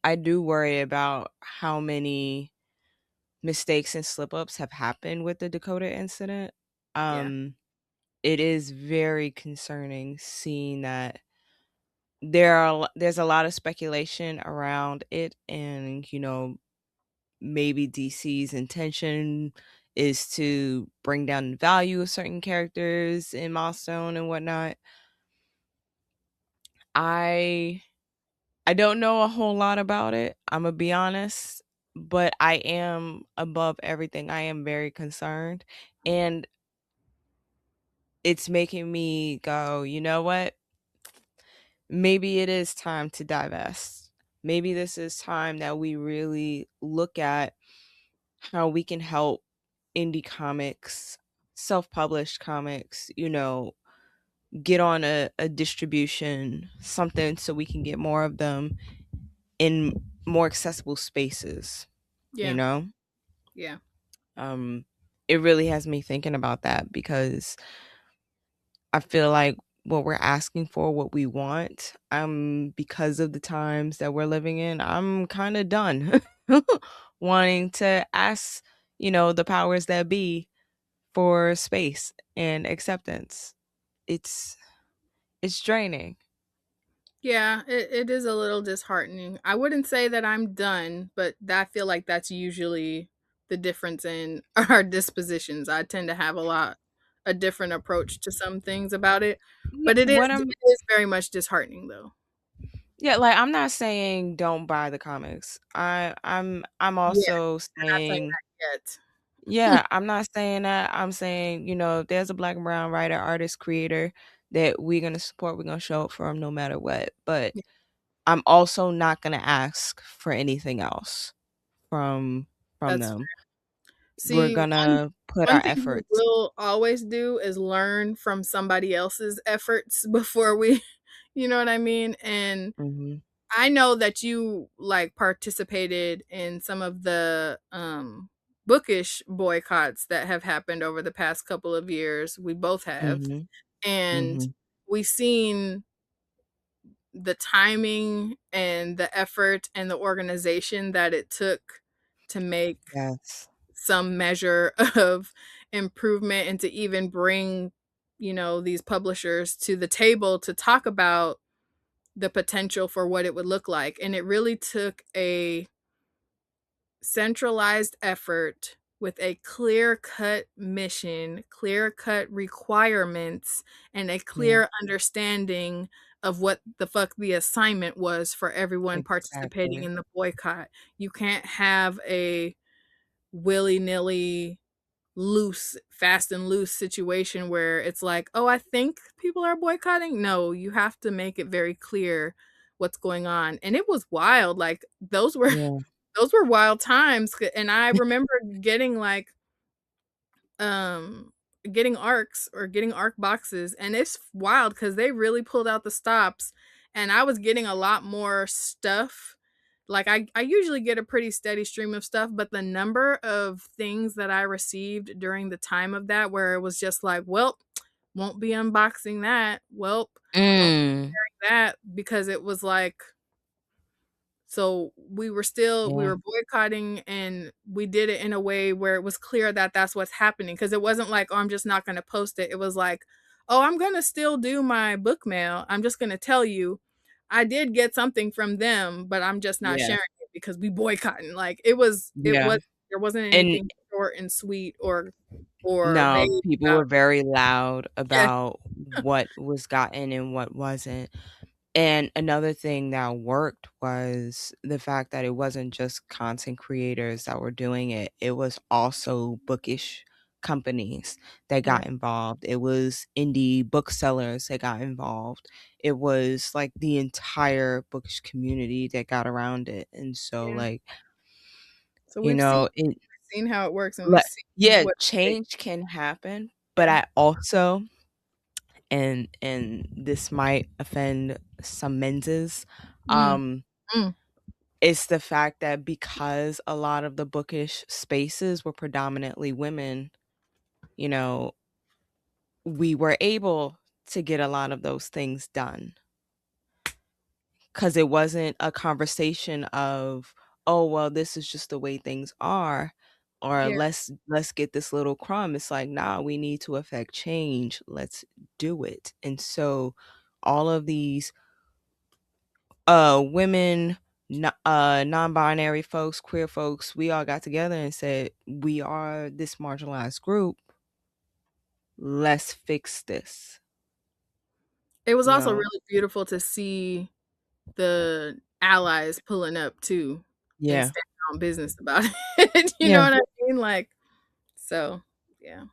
I do worry about how many mistakes and slip ups have happened with the Dakota incident. Yeah. Um, it is very concerning seeing that there's a lot of speculation around it, and maybe DC's intention is to bring down the value of certain characters in Milestone and whatnot. I I don't know a whole lot about it. I'm gonna be honest, but I am above everything. I am very concerned, and it's making me go, you know what? Maybe it is time to divest. Maybe this is time that we really look at how we can help indie comics, self-published comics, get on a distribution, something so we can get more of them in more accessible spaces, you Yeah. know? Yeah. Um, it really has me thinking about that because I feel like what we're asking for, what we want, because of the times that we're living in, I'm kind of done wanting to ask, the powers that be for space and acceptance. It's it's draining. Yeah, it is a little disheartening. I wouldn't say that I'm done, but I feel like that's usually the difference in our dispositions. I tend to have a different approach to some things about it, Yeah, but what it I'm is very much disheartening though. yeah, like I'm not saying don't buy the comics. I'm Yeah, also we're not saying saying that yet. yeah, I'm not saying that. I'm saying, if there's a black and brown writer, artist, creator that we're gonna support, we're gonna show up for them no matter what. But Yeah, I'm also not gonna ask for anything else from from that's them. We're See, gonna put one our thing we efforts. will always do is learn from somebody else's efforts before we you know what I mean? And Mhm. I know that you, like, participated in some of the, bookish boycotts that have happened over the past couple of years. We both have, Mhm. and Mhm. we've seen the timing and the effort and the organization that it took to make Yes. some measure of improvement and to even bring, these publishers to the table to talk about the potential for what it would look like. And it really took a centralized effort with a clear cut mission, clear cut requirements, and a Yeah, clear understanding of what the fuck the assignment was for everyone participating exactly. in the boycott. You can't have a willy nilly loose, fast and loose situation where it's like, "Oh, I think people are boycotting." No, you have to make it very clear what's going on. And it was wild. Like those were Yeah. those were wild times. And I remember getting like um getting arcs or getting arc boxes, and it's wild cuz they really pulled out the stops, and I was getting a lot more stuff. Like I usually get a pretty steady stream of stuff, but the number of things that I received during the time of that where it was just like, well, won't be unboxing that. Well, won't Mm. be that, because it was like, so we Yeah. were boycotting, and we did it in a way where it was clear that that's what's happening, because it wasn't like, "Oh, I'm just not gonna post it." It was like, "Oh, I'm gonna still do my book mail. I'm just gonna tell you, I did get something from them, but I'm just not Yeah. sharing it because we boycotting." Like, it Yeah. was there wasn't And anything short and sweet or no, vague people about were very loud it. about what was gotten and what wasn't. And another thing that worked was the fact that it wasn't just content creators that were doing it. It was also bookish companies that Yeah, got involved. It was indie booksellers that got involved. It was like the entire bookish community that got around it. And so yeah. like, So it we've seen how it works, and we've let seen yeah, what it takes. change can happen, but Yeah. I also and this might offend some menses. Mm, Um, mm, it's the fact that because a lot of the bookish spaces were predominantly women, you know, we were able to get a lot of those things done. 'cause it wasn't a conversation of, "Oh, well, this is just the way things are," or Yeah. "Let's get this little crumb." It's like, "Nah, we need to affect change. Let's do it." And so all of these women, non-binary folks, queer folks, we all got together and said, "We are this marginalized group. Let's fix this." It was You also know? really beautiful to see the allies pulling up too and Yeah. standing on business about it, you know Yeah. what I mean? Like, so, yeah.